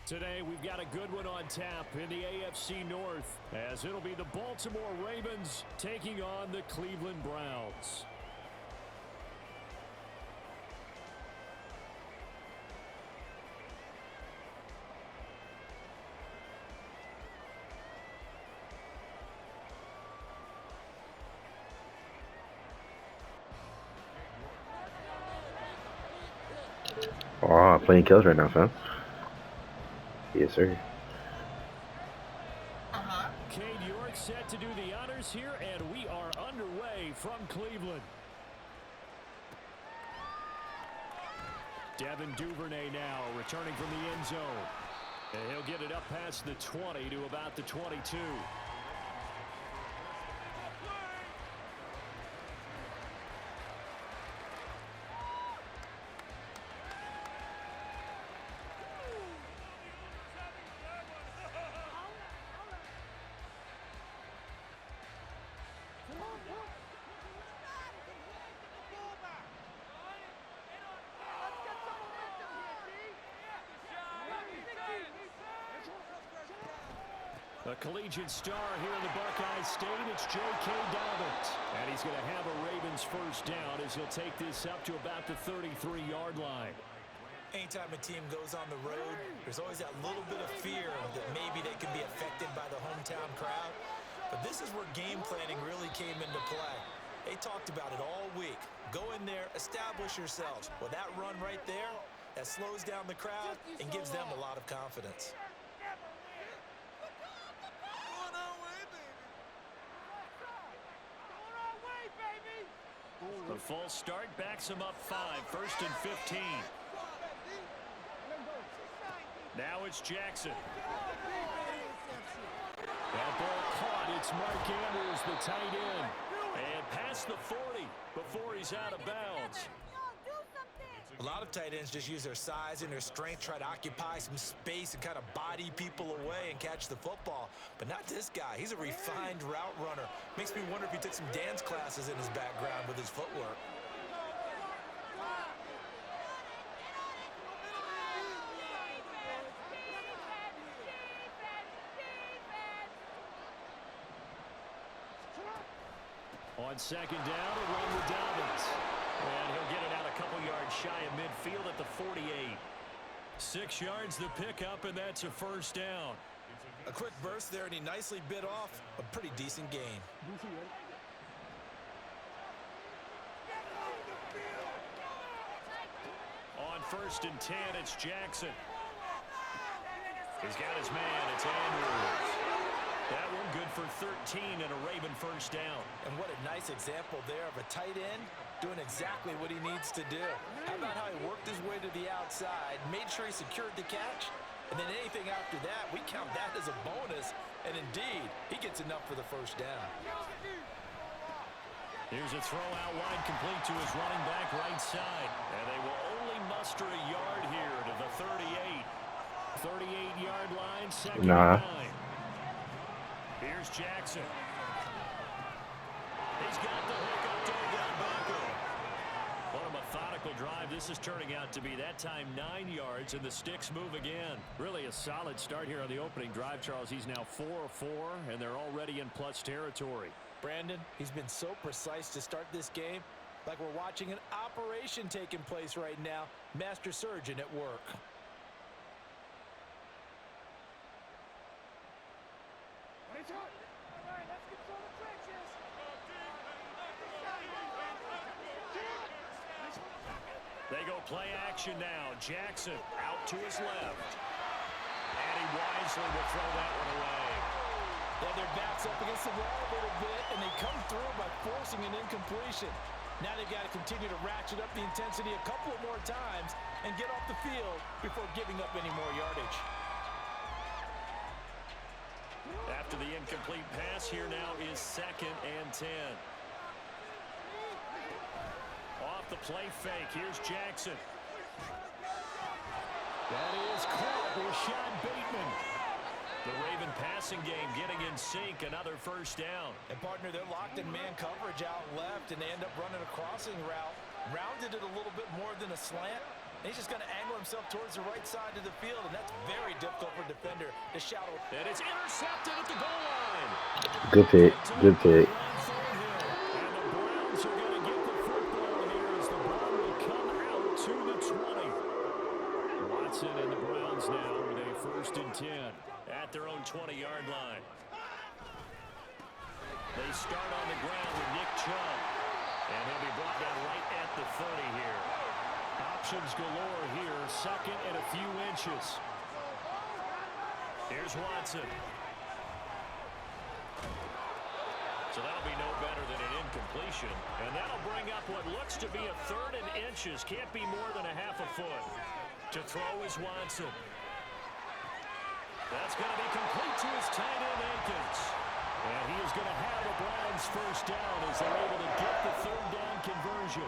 Today, we've got a good one on tap in the AFC North, as it'll be the Baltimore Ravens taking on the Cleveland Browns. Oh, playing kills right now, fam. Yes, sir. Cade York set to do the honors here, and we are underway from Cleveland. Devin Duvernay now returning from the end zone. And he'll get it up past the 20 to about the 22. A collegiate star here in the Buckeye State, it's J.K. Dobbins. And he's going to have a Ravens first down as he'll take this up to about the 33-yard line. Anytime a team goes on the road, there's always that little bit of fear that maybe they can be affected by the hometown crowd. But this is where game planning really came into play. They talked about it all week. Go in there, establish yourselves. Well, that run right there, that slows down the crowd and gives them a lot of confidence. The false start backs him up 5, 1st and 15. Now it's Jackson. That ball caught. It's Mark Andrews, the tight end. And past the 40 before he's out of bounds. A lot of tight ends just use their size and their strength, try to occupy some space and kind of body people away and catch the football. But not this guy. He's a refined route runner. Makes me wonder if he took some dance classes in his background with his footwork. On second down, a run with Dobbins. And he'll get it out a couple yards shy of midfield at the 48. 6 yards the pickup, and that's a first down. A quick burst there, and he nicely bit off a pretty decent gain. On 1st and 10, it's Jackson. He's got his man. It's Andrews. That one good for 13 and a Raven first down. And what a nice example there of a tight end doing exactly what he needs to do. How about how he worked his way to the outside, made sure he secured the catch, and then anything after that, we count that as a bonus. And indeed, he gets enough for the first down. Here's a throw out wide, complete to his running back right side. And they will only muster a yard here to the 38. 38-yard line, second and 9. Here's Jackson. He's got the hook up to the linebacker. What a methodical drive this is turning out to be. That time 9 yards, and the sticks move again. Really a solid start here on the opening drive, Charles. He's now 4 of 4, and they're already in plus territory. Brandon, he's been so precise to start this game, like we're watching an operation taking place right now. Master surgeon at work. They go play action now. Jackson out to his left. And he wisely will throw that one away. Yeah, their backs up against the wall a little bit, and they come through by forcing an incompletion. Now they've got to continue to ratchet up the intensity a couple of more times and get off the field before giving up any more yardage. After the incomplete pass, here now is 2nd and 10. Off the play fake, here's Jackson. That is caught. Rashad Bateman. The Raven passing game getting in sync, another first down. And partner, they're locked in man coverage out left, and they end up running a crossing route. Rounded it a little bit more than a slant. And he's just going to angle himself towards the right side of the field, and that's very difficult to shout. And it's intercepted at the goal line. Good pick. Good pick. And the Browns are going to get the football here as the ball will come out to the 20. Watson and the Browns now with a 1st and 10 at their own 20-yard line. They start on the ground with Nick Chubb. And he'll be brought down right at the 30 here. Options galore here. 2nd and a few inches. Here's Watson. So that'll be no better than an incompletion. And that'll bring up what looks to be a 3rd and inches. Can't be more than a half a foot. To throw is Watson. That's going to be complete to his tight end, Akins. And he is going to have the Browns 1st down as they're able to get the 3rd down conversion.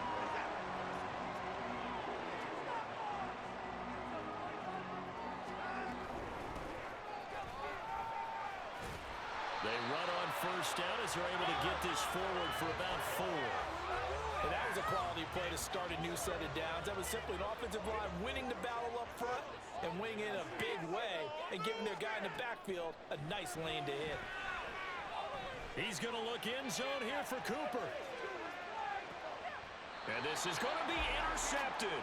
They run on 1st down as they're able to get this forward for about 4. And that was a quality play to start a new set of downs. That was simply an offensive line winning the battle up front and winning in a big way and giving their guy in the backfield a nice lane to hit. He's going to look end zone here for Cooper. And this is going to be intercepted.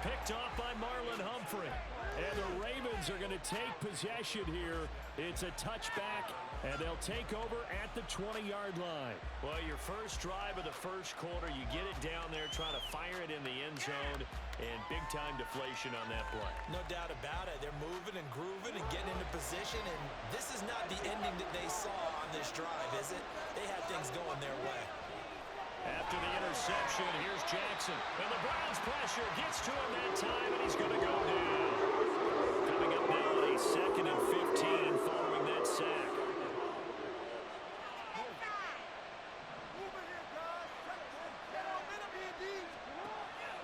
Picked off by Marlon Humphrey. And the Ravens are going to take possession here. It's a touchback, and they'll take over at the 20-yard line. Well, your first drive of the 1st quarter, you get it down there, trying to fire it in the end zone, and big-time deflation on that play. No doubt about it. They're moving and grooving and getting into position, and this is not the ending that they saw on this drive, is it? They had things going their way. After the interception, here's Jackson. And the Browns pressure gets to him that time, and he's going to go down. Coming up now on a 2nd and 15 following that sack.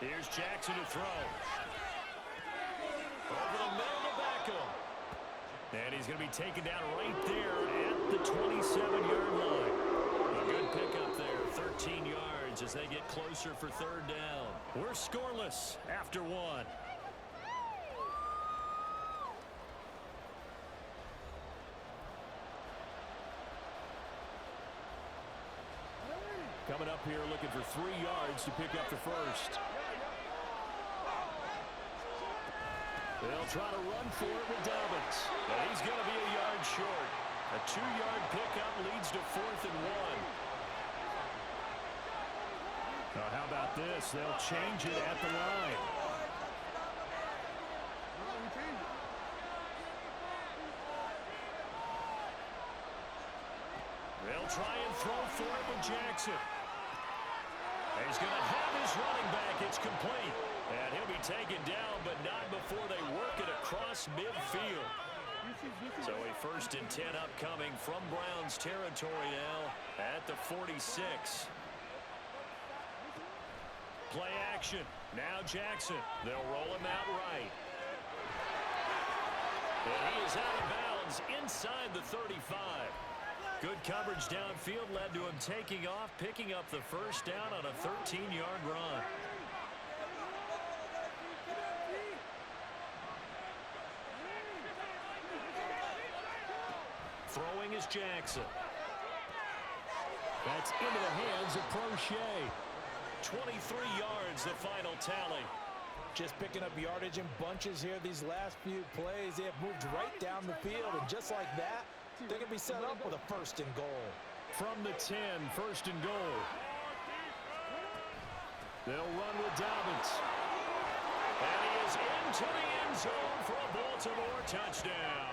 Here's Jackson to throw. Over the middle to Beckham. And he's going to be taken down right there at the 27-yard line. A good pickup there, 13 yards as they get closer for 3rd down. We're scoreless after 1. Coming up here looking for 3 yards to pick up the 1st. They'll try to run for it with Dobbins. But he's going to be a yard short. A 2-yard pickup leads to 4th and 1. How about this? They'll change it at the line. They'll try and throw for it with Jackson. He's going to have his running back. It's complete. And he'll be taken down, but not before they work it across midfield. So a 1st and 10 upcoming from Browns territory now at the 46. Play action. Now Jackson. They'll roll him out right. And he is out of bounds inside the 35. Good coverage downfield led to him taking off, picking up the 1st down on a 13-yard run. Throwing is Jackson. That's into the hands of Prochet. 23 yards, the final tally. Just picking up yardage in bunches here these last few plays. They have moved right down the field, and just like that, they're going to be set up with a 1st and goal. From the 10, 1st and goal. They'll run with Dobbins. And he is into the end zone for a Baltimore touchdown.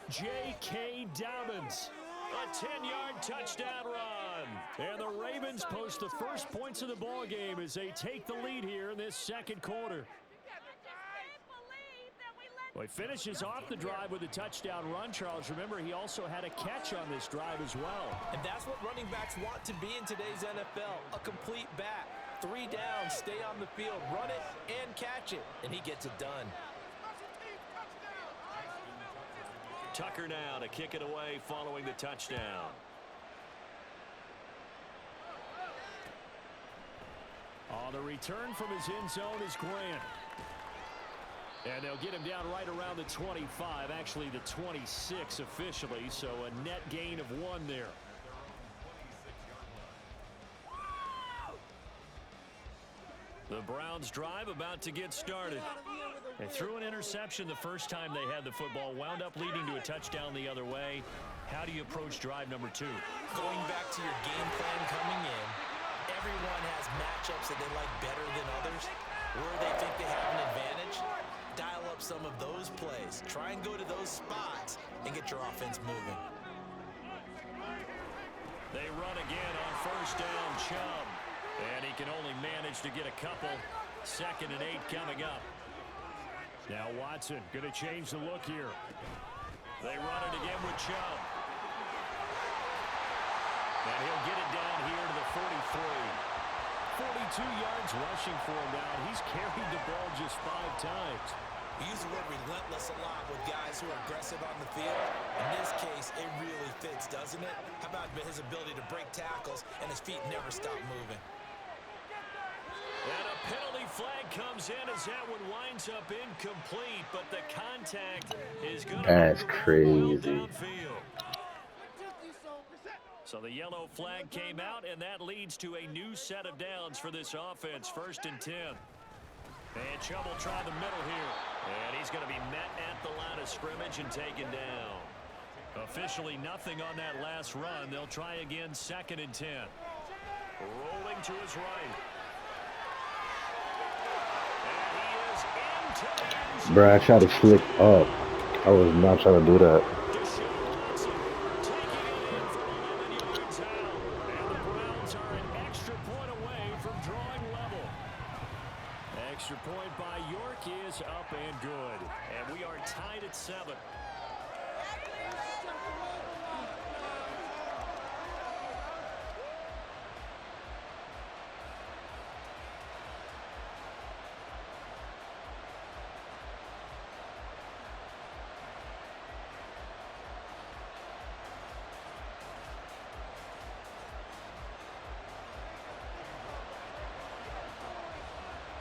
J.K. Dobbins, a 10-yard touchdown run. And the Ravens post the first points of the ball game as they take the lead here in this 2nd quarter. Well, he finishes off the drive with a touchdown run, Charles. Remember, he also had a catch on this drive as well. And that's what running backs want to be in today's NFL, a complete back. 3 downs, stay on the field, run it, and catch it. And he gets it done. Tucker now to kick it away following the touchdown. On the return from his end zone is Grant. And they'll get him down right around the 25, actually the 26 officially, so a net gain of 1 there. The Browns drive about to get started. They threw an interception the first time they had the football, wound up leading to a touchdown the other way. How do you approach drive number 2? Going back to your game plan coming in, everyone has matchups that they like better than others. Where they think they have an advantage, dial up some of those plays. Try and go to those spots and get your offense moving. They run again on first down, Chubb. And he can only manage to get a couple. 2nd and 8 coming up. Now Watson going to change the look here. They run it again with Chubb. And he'll get it down here to the 43. 42 yards rushing for him now. He's carried the ball just 5 times. We use the word relentless a lot with guys who are aggressive on the field. In this case, it really fits, doesn't it? How about his ability to break tackles and his feet never stop moving? And a penalty flag comes in as that one winds up incomplete, but the contact is going to That's crazy. downfield. So the yellow flag came out, and that leads to a new set of downs for this offense. 1st and 10. And Chubb will try the middle here. And he's going to be met at the line of scrimmage and taken down. Officially nothing on that last run. They'll try again 2nd and 10. Rolling to his right. Bruh, I tried to flick up. I was not trying to do that. Extra point by York is up and good. And we are tied at 7.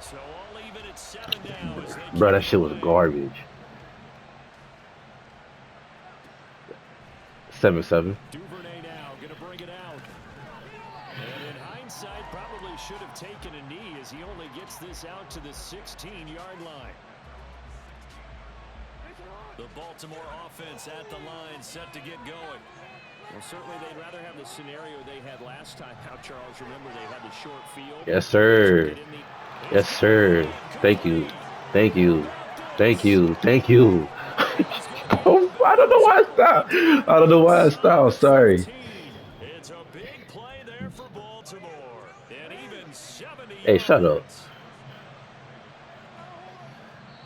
So all even at 7 now. Bro, that shit was garbage. 7-7. Duvernay now going to bring it out. And in hindsight, probably should have taken a knee as he only gets this out to the 16-yard line. The Baltimore offense at the line set to get going. Well, certainly they'd rather have the scenario they had last time out, Charles. Remember, they had the short field. Yes, sir. Yes, sir. Thank you. Thank you. Thank you. Thank you. I don't know why I stopped. I don't know why I stopped. Sorry. It's a big play there for Baltimore. And even 70 Hey, shut up.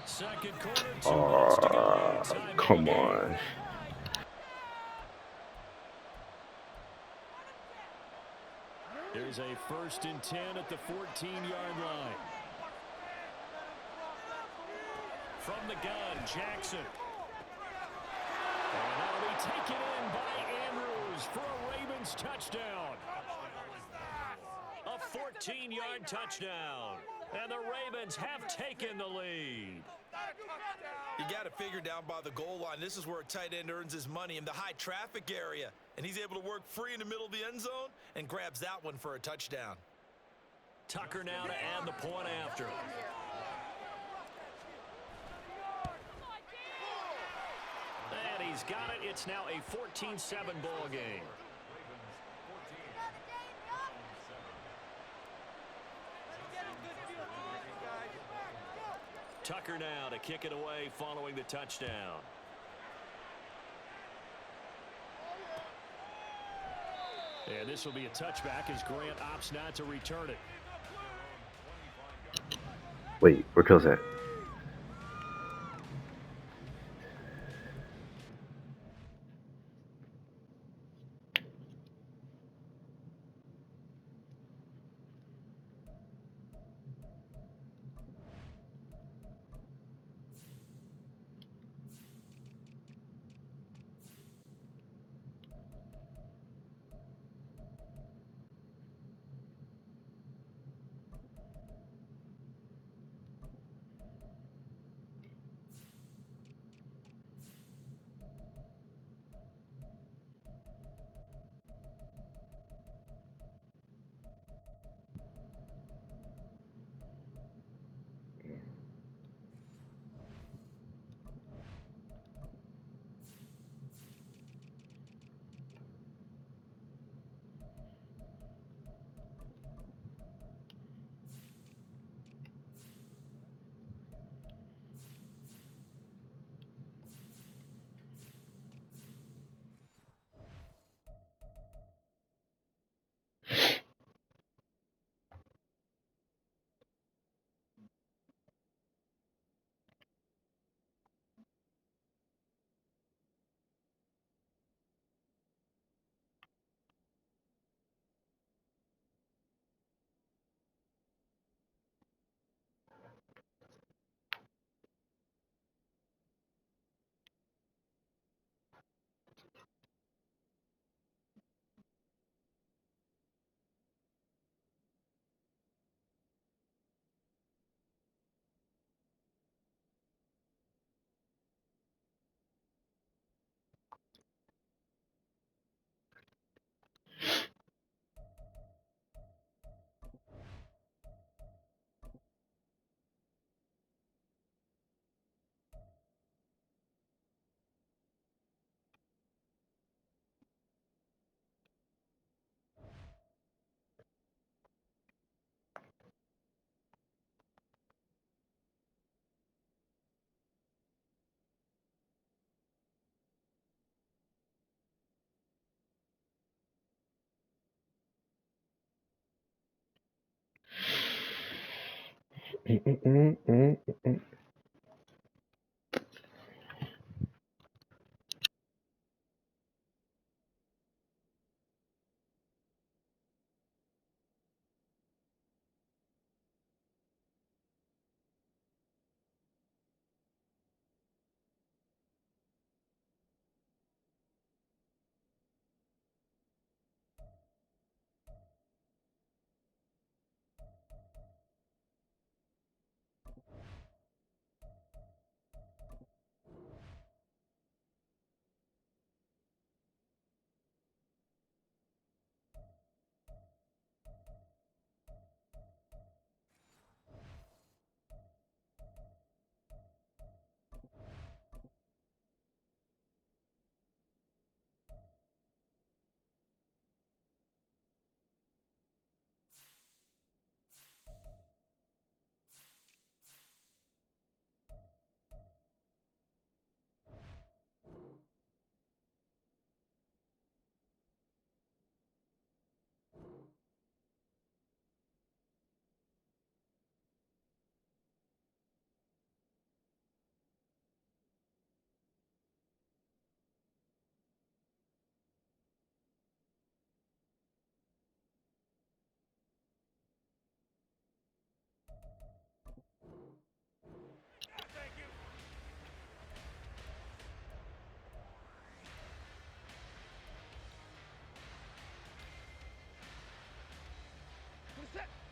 Second quarter, 2 minutes to go. Come on. There's a 1st and 10 at the 14-yard line. From the gun, Jackson. And that'll be taken in by Andrews for a Ravens touchdown. A 14-yard touchdown. And the Ravens have taken the lead. You got to figure down by the goal line. This is where a tight end earns his money, in the high traffic area. And he's able to work free in the middle of the end zone and grabs that one for a touchdown. Tucker now to add the point after. And he's got it. It's now a 14-7 ball game. Tucker now to kick it away following the touchdown. And this will be a touchback as Grant opts not to return it. Wait, where Kill's at?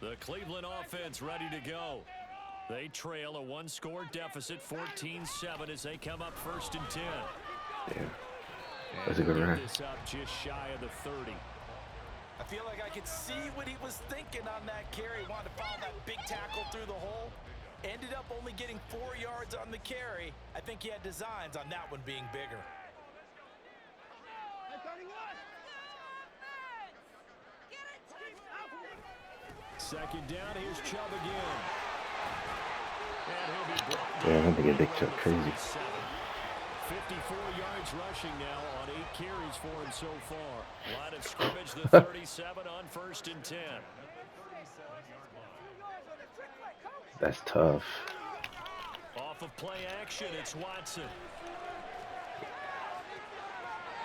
The Cleveland offense ready to go. They trail a one-score deficit, 14-7, as they come up 1st and 10. Yeah, that's a good run. This up just shy of the 30. I feel like I could see what he was thinking on that carry. Wanted to follow that big tackle through the hole. Ended up only getting 4 yards on the carry. I think he had designs on that one being bigger. Second down, here's Chubb again. And he'll be brought Yeah, down I'm thinking Big Chuck crazy. 54 yards rushing now on 8 carries for him so far. Line of scrimmage, the 37 on 1st and 10. That's tough. Off of play action, it's Watson.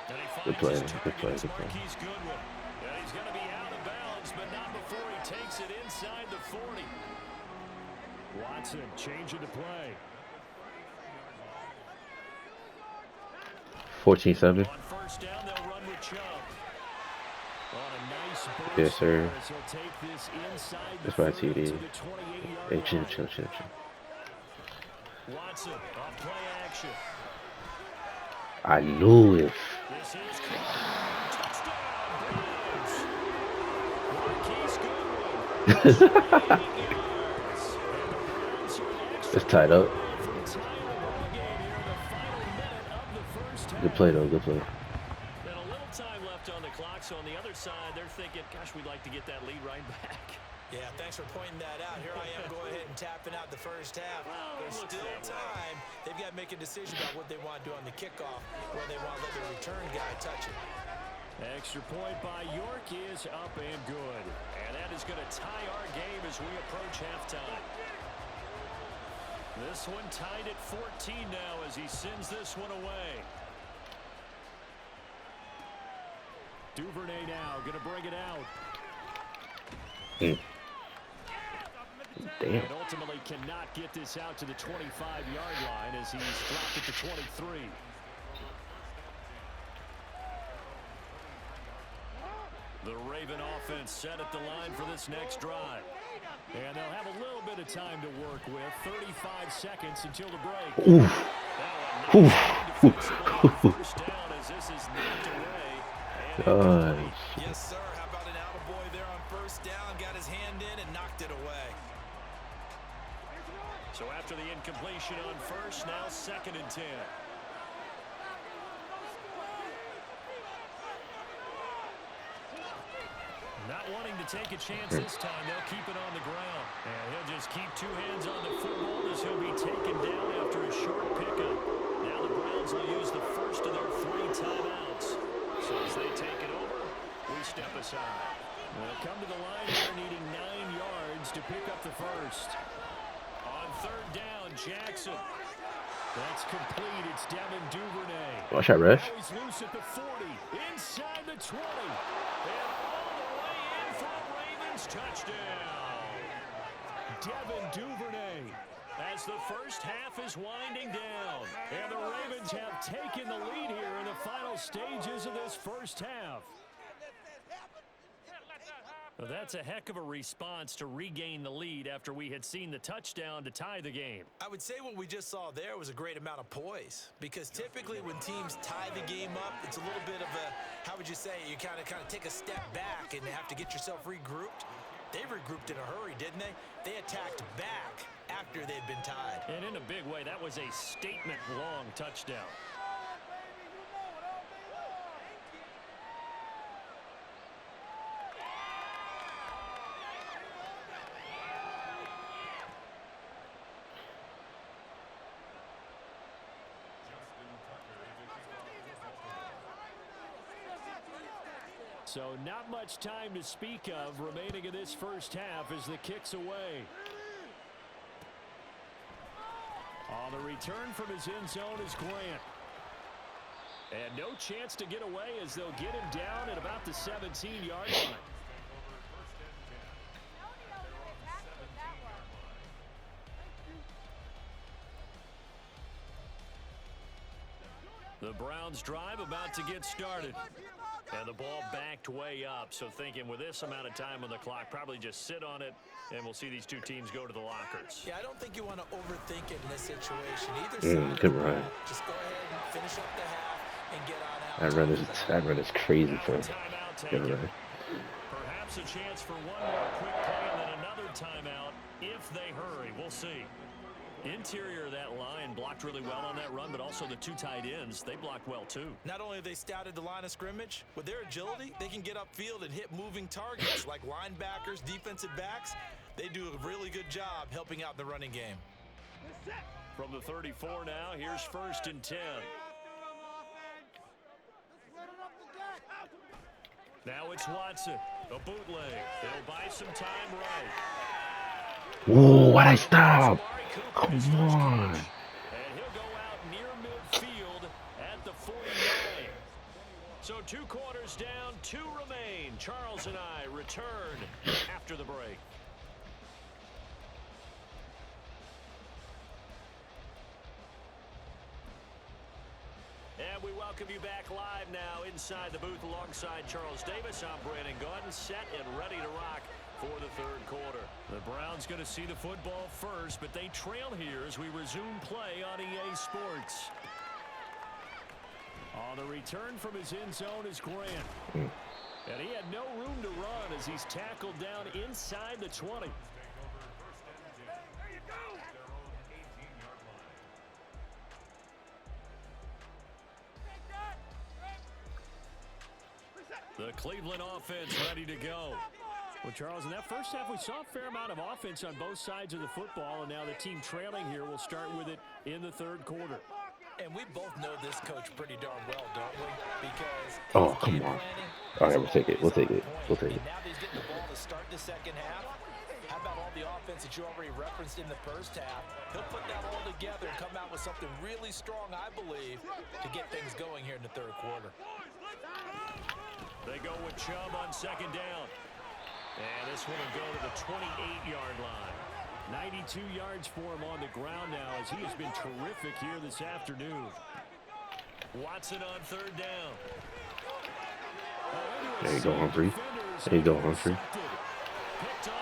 And he Good finds play, his good target play, is good play. Marquise Goodwin. And he's going to be out of bounds, but not before he takes it inside the 40. Watson changing to play. 14-7. On 1st down, they'll run with Chubb. On a nice burst Yes, sir. as he'll take this inside the That's why 30 TD. to the 28-yard Hey, chill, line. chill, chill, chill. Watson on play action. I knew it. This is caught. Touchdown, Browns. Marquise Goodwin. 8 yards. And the Browns are extra It's tied up. to tie the ball game here in the final minute of the first half. Good play, though. Good play. And a little time left on the clock, so on the other side, they're thinking, gosh, we'd like to get that lead right back. Yeah, thanks for pointing that out. Here I am going ahead and tapping out the first half. There's still time. They've got to make a decision about what they want to do on the kickoff, where they want to let the return guy touch it. Extra point by York is up and good. And that is going to tie our game as we approach halftime. This one tied at 14 now as he sends this one away. Duvernay now going to bring it out. Damn. And ultimately cannot get this out to the 25-yard line as he's dropped it to 23. The Raven offense set at the line for this next drive. And they'll have a little bit of time to work with. 35 seconds until the break. Oof. Now a nice defensively first down as this is knocked away. And Nice. Yes, sir. How about an attaboy there on first down? Got his hand in and knocked it away. so after the incompletion on first, now 2nd and 10. Not wanting to take a chance this time, they'll keep it on the ground. And he'll just keep 2 hands on the football as he'll be taken down after a short pickup. Now the Browns will use the first of their 3 timeouts. So as they take it over, we step aside. They'll come to the line here needing 9 yards to pick up the first. third down, Jackson. That's complete. It's Devin Duvernay. Watch that, Ref. Now he's loose at the 40, inside the 20, and all the way in for a Ravens touchdown. Devin Duvernay, as the first half is winding down, and the Ravens have taken the lead here in the final stages of this first half. Well, that's a heck of a response to regain the lead after we had seen the touchdown to tie the game. I would say what we just saw there was a great amount of poise, because typically when teams tie the game up, it's a little bit of a, how would you say, you kind of take a step back and have to get yourself regrouped. They regrouped in a hurry, didn't they? They attacked back after they'd been tied. And in a big way, that was a statement-long touchdown. So not much time to speak of remaining in this first half as the kick's away. On the return from his end zone is Grant. And no chance to get away as they'll get him down at about the 17-yard line. The Browns drive about to get started. And the ball backed way up, so thinking with this amount of time on the clock, probably just sit on it, and we'll see these two teams go to the lockers. Yeah, I don't think you want to overthink it in this situation. Either side, Good run. just go ahead and finish up the half and get on out. That run is crazy for him. Timeout Good taken. run. Perhaps a chance for one more quick play and then another timeout if they hurry. We'll see. Interior of that line blocked really well on that run, but also the two tight ends, they blocked well too. Not only have they scouted the line of scrimmage, with their agility, they can get upfield and hit moving targets like linebackers, defensive backs. They do a really good job helping out in the running game. From the 34 now, here's 1st and 10. Now it's Watson, a bootleg. They'll buy some time right. Ooh, why'd I stop? Come on. And he'll go out near midfield at the 49. So 2 quarters down, 2 remain. Charles and I return after the break. And we welcome you back live now inside the booth alongside Charles Davis. I'm Brandon Gaudin, set and ready to rock for the 3rd quarter. The Browns going to see the football first, but they trail here as we resume play on EA Sports. On the return from his end zone is Grant. And he had no room to run as he's tackled down inside the 20. The Cleveland offense ready to go. Well, Charles, in that first half, we saw a fair amount of offense on both sides of the football, and now the team trailing here will start with it in the 3rd quarter. And we both know this coach pretty darn well, don't we? Because Oh, come on. All right, we'll take it. We'll take it. We'll take it. now that he's getting the ball to start the second half, how about all the offense that you already referenced in the first half? He'll put that all together and come out with something really strong, I believe, to get things going here in the 3rd quarter. They go with Chubb on 2nd down. And this one will go to the 28-yard line. 92 yards for him on the ground now as he has been terrific here this afternoon. Watson on 3rd down. There you go, Humphrey. There you go, Humphrey.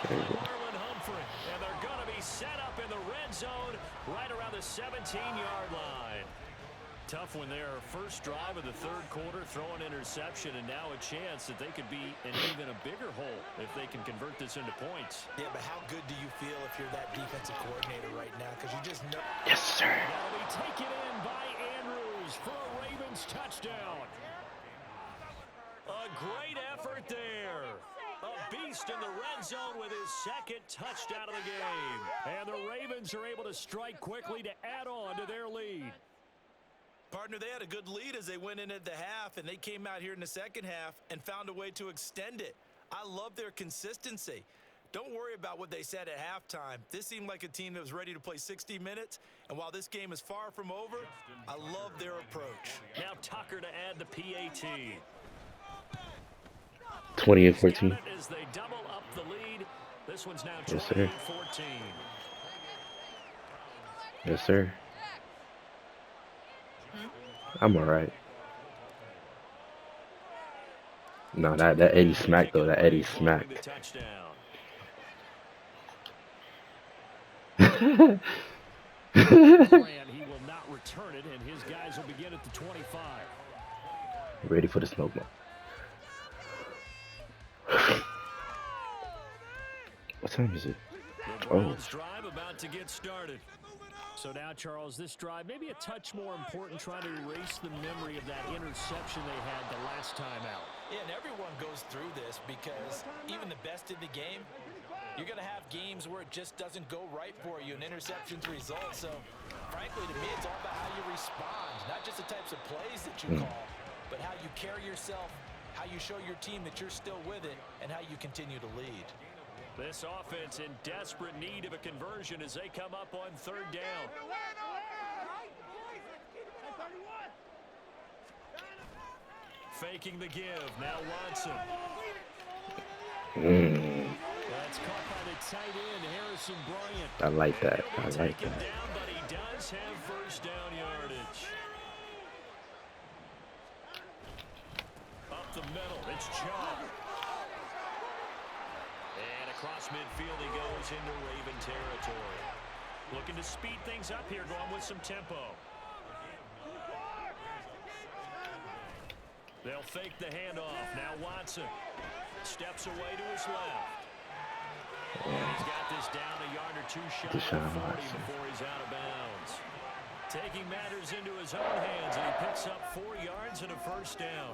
There you go. And they're going to be set up in the red zone right around the 17-yard line. Tough when their first drive of the 3rd quarter, throw an interception, and now a chance that they could be in even a bigger hole if they can convert this into points. Yeah, but how good do you feel if you're that defensive coordinator right now? Because you just know. Yes, sir. That'll be taken in by Andrews for a Ravens touchdown. A great effort there. A beast in the red zone with his 2nd touchdown of the game. And the Ravens are able to strike quickly to add on to their lead. Partner, they had a good lead as they went in at the half, and they came out here in the second half and found a way to extend it. I love their consistency. Don't worry about what they said at halftime. This seemed like a team that was ready to play 60 minutes, and while this game is far from over, I love their approach. Now Tucker to add the PAT. 28-14. As they double up the lead. This one's now Yes, sir. 28-14. Yes, sir. I'm alright. No, that Eddie smacked though. That Eddie smacked. Plan, he will not return it, and his guys will begin at the 25. Ready for the smoke. What time is it? Oh. Drive about to get started. So now, Charles, this drive maybe a touch more important, trying to erase the memory of that interception they had the last time out. Yeah, and everyone goes through this because even the best in the game, you're going to have games where it just doesn't go right for you, and interceptions result. So, frankly, to me, it's all about how you respond, not just the types of plays that you call, but how you carry yourself, how you show your team that you're still with it, and how you continue to lead. This offense in desperate need of a conversion as they come up on third down. Faking the give. Now Watson. That's caught by the tight end, Harrison Bryant. I like that. I like that. Down, but he does have first down yardage. Up the middle, it's Chubb. And across midfield he goes into Raven territory. Looking to speed things up here, going with some tempo. They'll fake the handoff. Now Watson steps away to his left. And he's got this down a yard or two shy of 40 before he's out of bounds. Taking matters into his own hands, and he picks up 4 yards and a first down.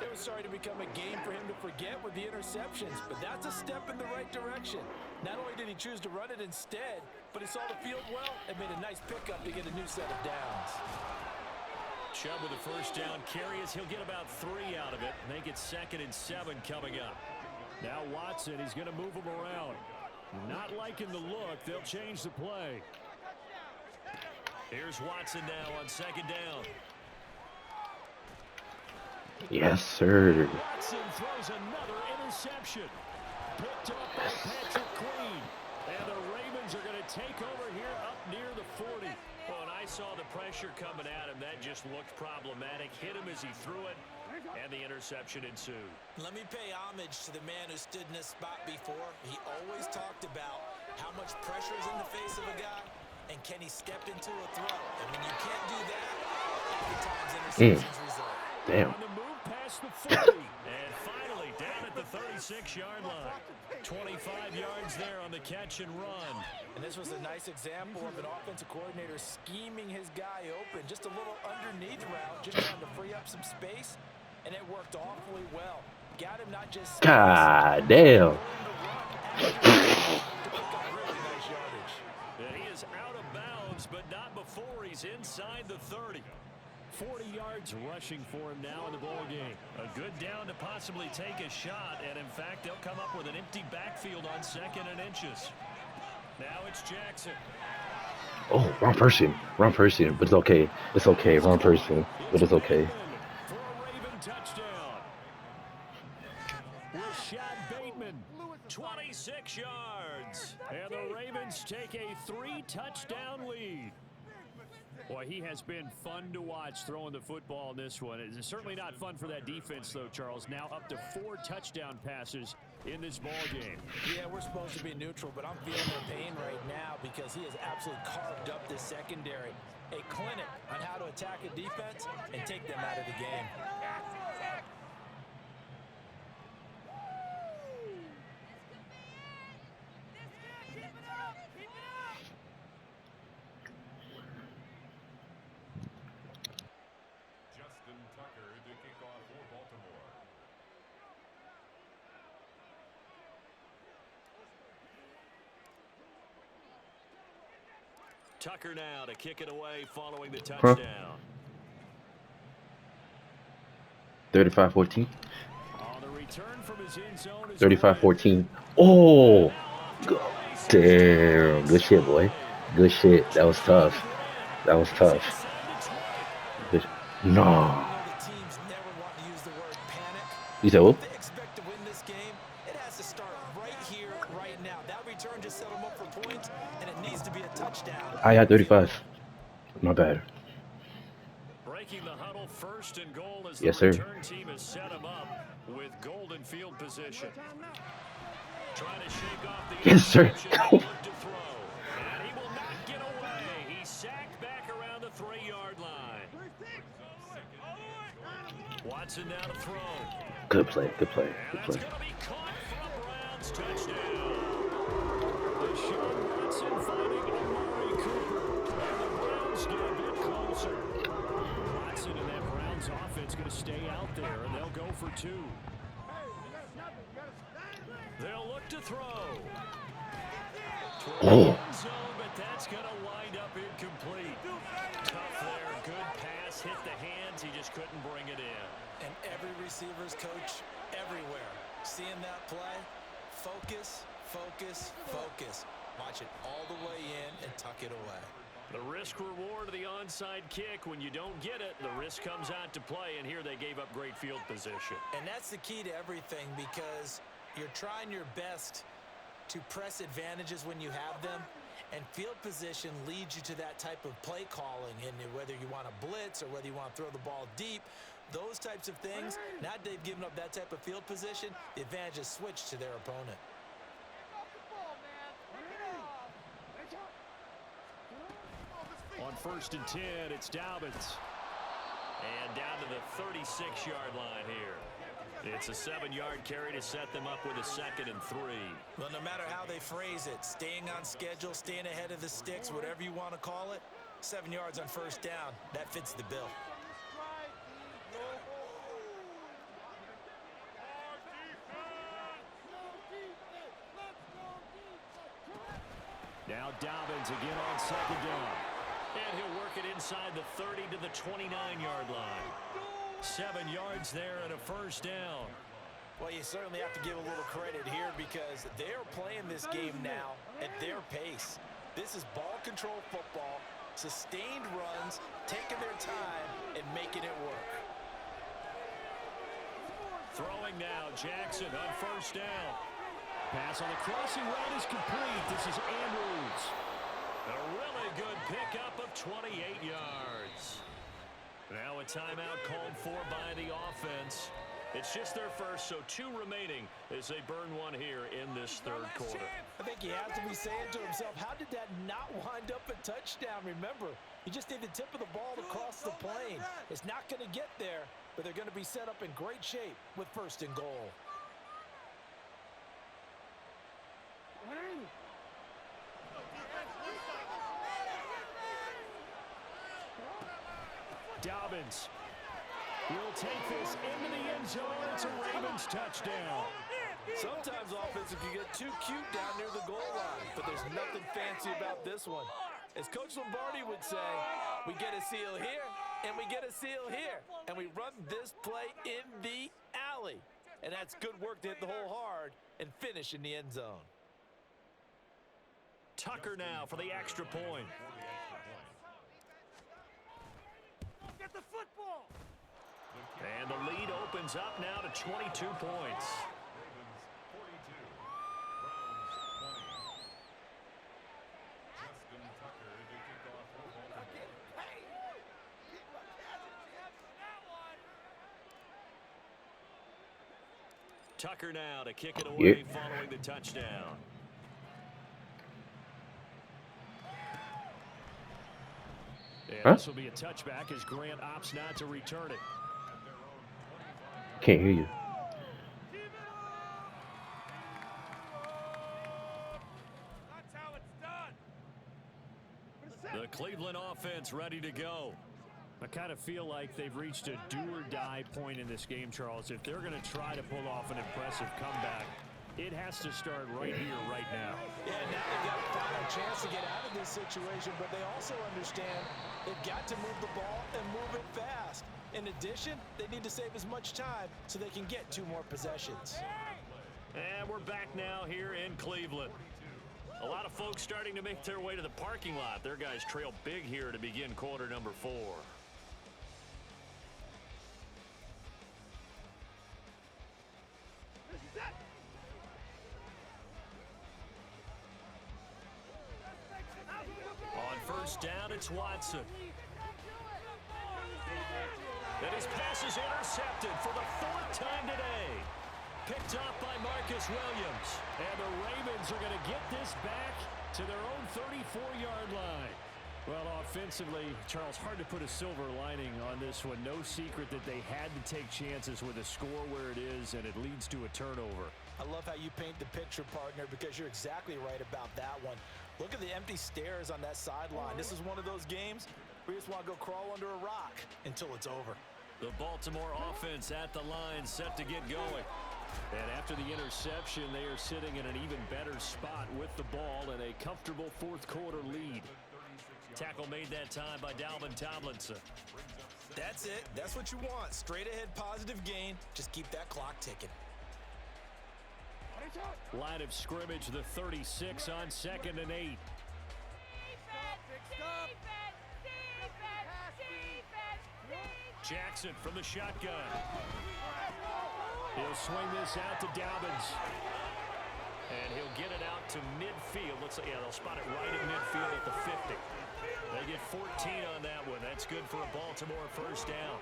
It was starting to become a game for him to forget with the interceptions, but that's a step in the right direction. Not only did he choose to run it instead, but he saw the field well and made a nice pickup to get a new set of downs. Chubb with a first down carry as he'll get about 3 out of it. Make it 2nd and 7 coming up. Now Watson, he's going to move him around. Not liking the look. They'll change the play. Here's Watson now on 2nd down. Yes, sir. Watson throws another interception. Picked up by Patrick Queen. And the Ravens are going to take over here up near the 40. Well, and I saw the pressure coming at him. That just looked problematic. Hit him as he threw it, and the interception ensued. Let me pay homage to the man who stood in this spot before. He always talked about how much pressure is in the face of a guy, and can he step into a throw? And when you can't do that, oftentimes interceptions result. Damn. On the move past the 40, and finally down at the 36-yard line. 25 yards there on the catch and run. And this was a nice example of an offensive coordinator scheming his guy open. Just a little underneath route, just trying to free up some space, and it worked awfully well. Got him not just... God damn. And he is out of bounds, but not before he's inside the 30. 40 yards rushing for him now in the ball game. A good down to possibly take a shot, and in fact, they'll come up with an empty backfield on 2nd and inches. Now it's Jackson. Oh, wrong person. Wrong person, but it's okay. It's okay. Wrong person, but it's okay. For a Raven touchdown. Rashad Bateman, 26 yards. And the Ravens take a 3-touchdown lead. Boy, he has been fun to watch throwing the football in this one. It's certainly not fun for that defense, though, Charles. Now up to 4 touchdown passes in this ball game. Yeah, we're supposed to be neutral, but I'm feeling their pain right now because he has absolutely carved up this secondary. A clinic on how to attack a defense and take them out of the game. Tucker now to kick it away following the touchdown. 35-14. On the return, return from his end zone is 35-14. Oh, damn. Good shit, boy. Good shit. That was tough. That was tough. Good. No. You know the teams never want to use the word panic. You said If what? they expect to win this game, it has to start right here, right now. That return just set them up for points, and it needs to be a touchdown. I had 35. My bad. breaking the huddle, first and goal as the Yes, sir. return team has set him up with golden field position. Trying to shake off the Yes, sir. interception and look to throw. And he will not get away. He's sacked back around the 3-yard line. Watson now to throw. Good play. Good play. And Good that's play. going to be caught for a Browns touchdown. Deshaun Watson finding Amari Cooper. And the Browns get a bit closer. Watson and that Browns offense going to stay out there, and they'll go for 2. They'll look to throw. Oh. Zone, but that's going to wind up incomplete. Tough there. Good pass. Hit the hands. He just couldn't bring it in. And every receiver's coach everywhere. Seeing that play, focus, focus, focus. Watch it all the way in and tuck it away. The risk reward of the onside kick. When you don't get it, the risk comes out to play, and here they gave up great field position. And that's the key to everything, because you're trying your best to press advantages when you have them, and field position leads you to that type of play calling. And whether you want to blitz or whether you want to throw the ball deep, those types of things, now they've given up that type of field position, the advantage is switched to their opponent. On 1st and 10, it's Dobbins. And down to the 36-yard line here. It's a 7-yard carry to set them up with a 2nd and 3. Well, no matter how they phrase it, staying on schedule, staying ahead of the sticks, whatever you want to call it, 7 yards on 1st down, that fits the bill. Now Dobbins again on 2nd down. And he'll work it inside the 30 to the 29-yard line. 7 yards there and a 1st down. Well, you certainly have to give a little credit here, because they're playing this game now at their pace. This is ball control football, sustained runs, taking their time and making it work. Throwing now, Jackson on 1st down. Pass on the crossing route is complete. This is Andrews. A really good pickup of 28 yards. Now a timeout called for by the offense. It's just their first, so 2 remaining as they burn one here in this 3rd quarter. I think he has to be saying to himself, how did that not wind up a touchdown? Remember, you just need the tip of the ball to cross the plane. It's not going to get there, but they're going to be set up in great shape with 1st and goal. Dobbins will take this into the end zone. It's a Ravens touchdown. Sometimes offensive can get too cute down near the goal line, but there's nothing fancy about this one. As Coach Lombardi would say, we get a seal here, and we get a seal here, and we run this play in the alley. And that's good work to hit the hole hard and finish in the end zone. Tucker now for the extra point. Get the football. And the lead opens up now to 22 points. Tucker now to kick it away following the touchdown. And this will be a touchback as Grant opts not to return it. Can't hear you. That's how it's done. The Cleveland offense ready to go. I kind of feel like they've reached a do-or-die point in this game, Charles. If they're going to try to pull off an impressive comeback, it has to start right here, right now. Yeah, now they've got a final chance to get out of this situation, but they also understand they've got to move the ball and move it fast. And In addition, they need to save as much time so they can get 2 more possessions. And we're back now here in Cleveland. A lot of folks starting to make their way to the parking lot. Their guys trail big here to begin quarter number 4. On first down, it's Watson. And his pass is intercepted for the 4th time today. Picked off by Marcus Williams. And the Ravens are going to get this back to their own 34-yard line. Well, offensively, Charles, hard to put a silver lining on this one. No secret that they had to take chances with a score where it is, and it leads to a turnover. I love how you paint the picture, partner, because you're exactly right about that one. Look at the empty stares on that sideline. This is one of those games where you just want to go crawl under a rock until it's over. The Baltimore offense at the line, set to get going. And after the interception, they are sitting in an even better spot with the ball and a comfortable 4th quarter lead. Tackle made that time by Dalvin Tomlinson. That's it. That's what you want. Straight ahead positive gain. Just keep that clock ticking. Line of scrimmage, the 36 on 2nd and 8. Jackson from the shotgun. He'll swing this out to Dobbins. And he'll get it out to midfield. Looks like, yeah, they'll spot it right at midfield at the 50. They get 14 on that one. That's good for a Baltimore first down.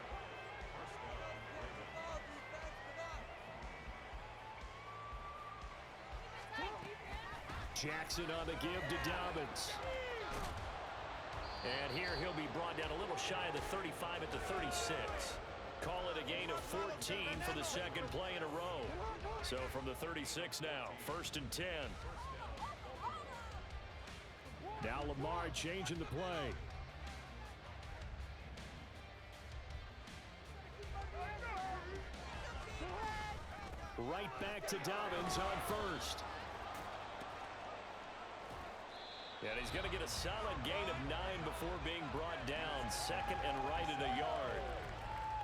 Jackson on the give to Dobbins. And here he'll be brought down a little shy of the 35 at the 36. Call it a gain of 14 for the 2nd play in a row. So from the 36 now, 1st and 10. Now Lamar changing the play. Right back to Dobbins on 1st. And he's going to get a solid gain of 9 before being brought down. 2nd and right at a yard.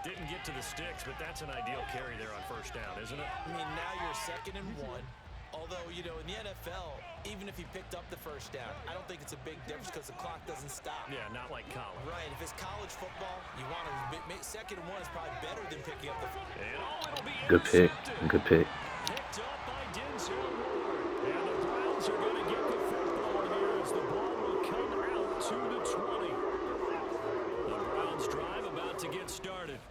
Didn't get to the sticks, but that's an ideal carry there on first down, isn't it? I mean, now you're 2nd and 1. Although, you know, in the NFL, even if he picked up the first down, I don't think it's a big difference because the clock doesn't stop. Yeah, not like college. Right. If it's college football, you want to 2nd and 1 is probably better than picking up the first. It'll be Good pick. Good pick. Picked up by Denzel Ward. And the Browns are going to get the football here as the ball will come out to the 20. The Browns drive about to get started.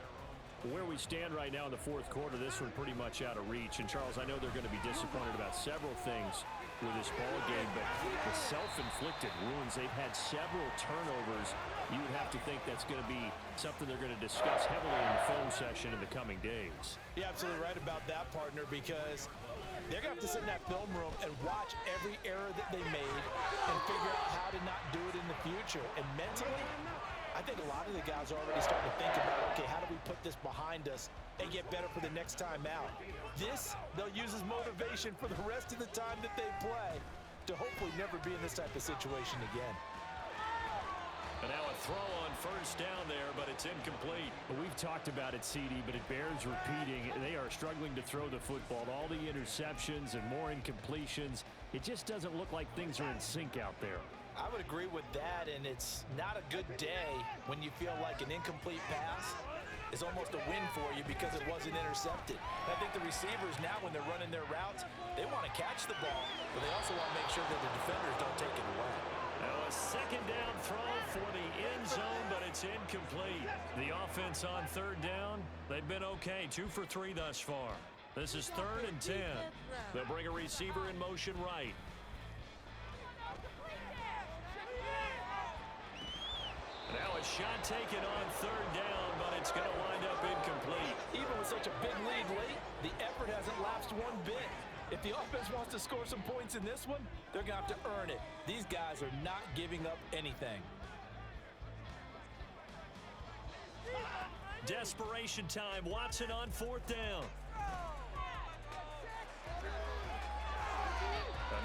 Where we stand right now in the 4th quarter, this one pretty much out of reach. And, Charles, I know they're going to be disappointed about several things with this ball game, but the self-inflicted wounds, they've had several turnovers. You would have to think that's going to be something they're going to discuss heavily in the film session in the coming days. You're absolutely right about that, partner, because they're going to have to sit in that film room and watch every error that they made and figure out how to not do it in the future. And mentally, I think a lot of the guys are already starting to think about, okay, how do we put this behind us and get better for the next time out? This, they'll use as motivation for the rest of the time that they play to hopefully never be in this type of situation again. And now a throw on first down there, but it's incomplete. Well, we've talked about it, CD, but it bears repeating. They are struggling to throw the football. All the interceptions and more incompletions. It just doesn't look like things are in sync out there. I would agree with that, and it's not a good day when you feel like an incomplete pass is almost a win for you because it wasn't intercepted. And I think the receivers now, when they're running their routes, they want to catch the ball, but they also want to make sure that the defenders don't take it away. Now a 2nd down throw for the end zone, but it's incomplete. The offense on 3rd down, they've been okay. 2 for 3 thus far. This is 3rd and 10. They'll bring a receiver in motion right. Now a shot taken on 3rd down, but it's going to wind up incomplete. Even with such a big lead late, the effort hasn't lapsed one bit. If the offense wants to score some points in this one, they're going to have to earn it. These guys are not giving up anything. Desperation time. Watson on 4th down.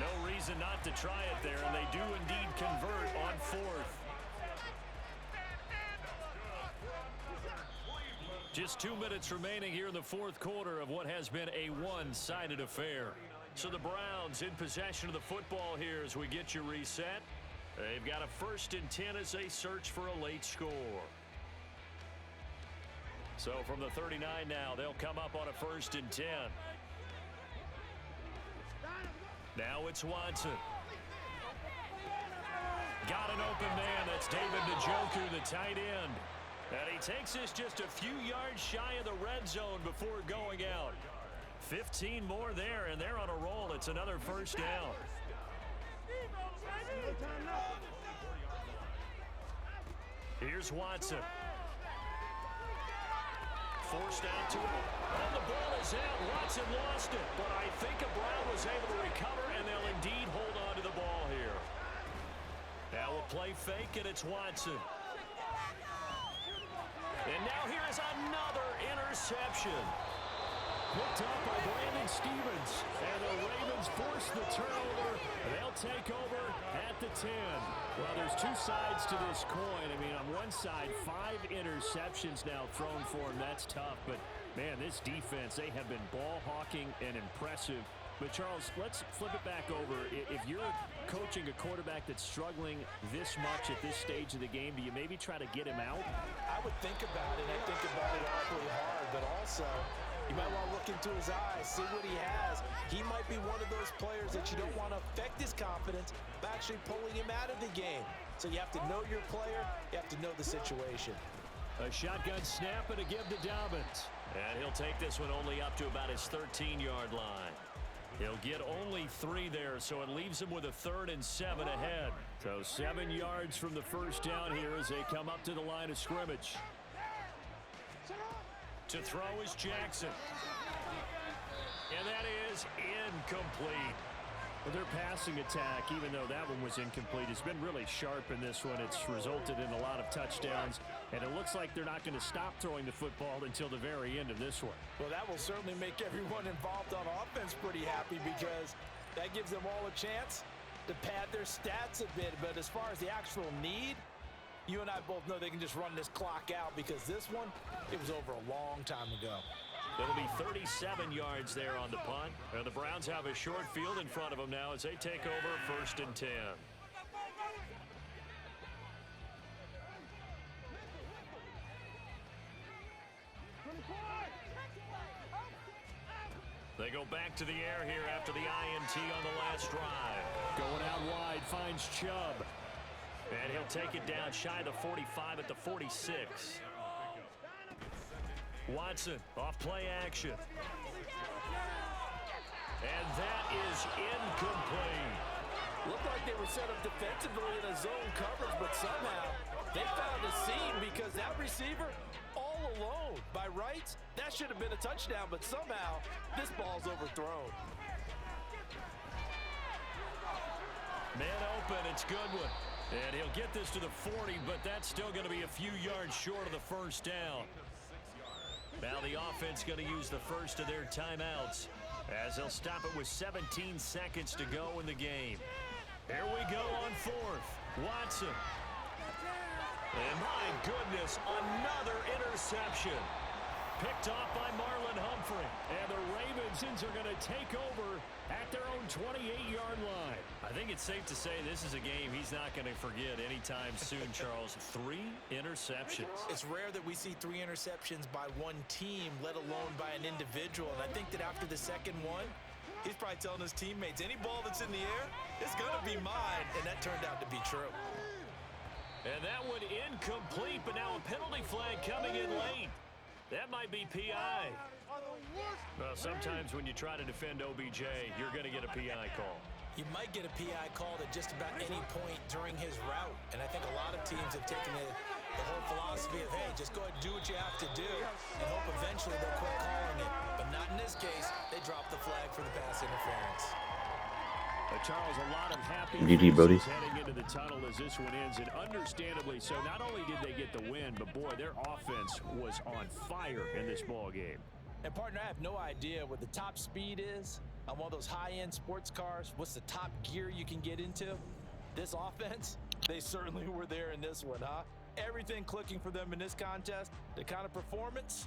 No reason not to try it there, and they do indeed convert on 4th. Just 2 minutes remaining here in the fourth quarter of what has been a one-sided affair. So the Browns in possession of the football here as we get you reset. They've got a 1st and 10 as they search for a late score. So from the 39 now, they'll come up on a 1st and 10. Now it's Watson. Got an open man. That's David Njoku, the tight end. And he takes this just a few yards shy of the red zone before going out. 15 more there, and they're on a roll. It's another 1st down. Here's Watson. Forced out to him. And the ball is out. Watson lost it. But I think Brown was able to recover, and they'll indeed hold on to the ball here. Now we'll play fake, and it's Watson. And now here is another interception. Picked up by Brandon Stevens. And the Ravens force the turnover. They'll take over at the 10. Well, there's 2 sides to this coin. I mean, on one side, 5 interceptions now thrown for him. That's tough. But, man, this defense, they have been ball hawking and impressive. But, Charles, let's flip it back over. If you're coaching a quarterback that's struggling this much at this stage of the game, do you maybe try to get him out? I would think about it. I think about it awfully hard, but also you might want to look into his eyes, see what he has. He might be one of those players that you don't want to affect his confidence by actually pulling him out of the game. So you have to know your player. You have to know the situation. A shotgun snap and a give to Dobbins. And he'll take this one only up to about his 13-yard line. He'll get only 3 there, so it leaves him with a 3rd and 7 ahead. So 7 yards from the 1st down here as they come up to the line of scrimmage. To throw is Jackson. And that is incomplete. Well, their passing attack, even though that one was incomplete, has been really sharp in this one. It's resulted in a lot of touchdowns, and it looks like they're not going to stop throwing the football until the very end of this one. Well, that will certainly make everyone involved on offense pretty happy because that gives them all a chance to pad their stats a bit. But as far as the actual need, you and I both know they can just run this clock out because this one, it was over a long time ago. It'll be 37 yards there on the punt. And the Browns have a short field in front of them now as they take over 1st and 10. They go back to the air here after the INT on the last drive. Going out wide, finds Chubb. And he'll take it down shy of the 45 at the 46. Watson, off play action. And that is incomplete. Looked like they were set up defensively in a zone coverage, but somehow they found a seam because that receiver all alone. By rights, that should have been a touchdown, but somehow this ball's overthrown. Man open, it's Goodwin. And he'll get this to the 40, but that's still going to be a few yards short of the 1st down. Now the offense going to use the first of their timeouts as they'll stop it with 17 seconds to go in the game. Here we go on 4th. Watson. And my goodness, another interception. Picked off by Marlon Humphrey. And the Ravens are going to take over at their own 28-yard line. I think it's safe to say this is a game he's not going to forget anytime soon, Charles. 3 interceptions. It's rare that we see 3 interceptions by one team, let alone by an individual. And I think that after the second one, he's probably telling his teammates, any ball that's in the air, it's going to be mine. And that turned out to be true. And that one incomplete, but now a penalty flag coming in late. That might be PI. Well, sometimes when you try to defend OBJ, you're going to get a PI call. You might get a PI called at just about any point during his route. And I think a lot of teams have taken the whole philosophy of, hey, just go ahead and do what you have to do and hope eventually they'll quit calling it. But not in this case. They dropped the flag for the pass interference. Charles, a lot of happy GG, Brody. heading into the tunnel as this one ends, and understandably so. Not only did they get the win, but boy, their offense was on fire in this ball game. And partner, I have no idea what the top speed is on one of those high-end sports cars. What's the top gear you can get into? This offense, they certainly were there in this one, huh? Everything clicking for them in this contest, the kind of performance,